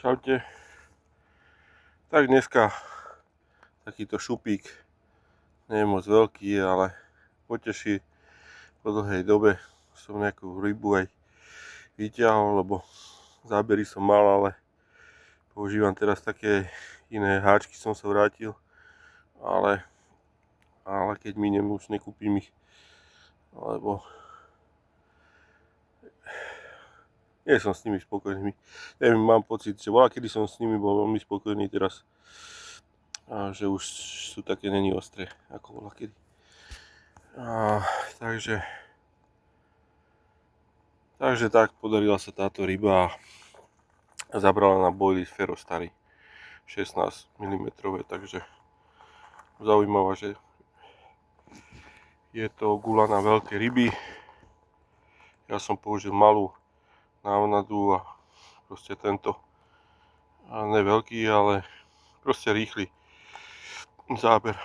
Čaute. Tak dneska takýto šupík, nie je moc veľký, ale poteší. Po dlhej dobe som nejakú rybu aj vyťahol, lebo zábery som mal, ale používam teraz také iné háčky, som sa vrátil, ale keď miniem, už nekúpim ich, lebo nie som s nimi spokojný. Neviem, mám pocit, že kedy som s nimi bol veľmi spokojný, teraz a že už sú také není ostré, ako kedy. Takže tak, podarila sa táto ryba a zabrala na boilies Ferostary 16 mm, takže zaujímavé, že je to gula na veľké ryby. Ja som použil malú návnadu a proste tento ne veľký, ale proste rýchly záber.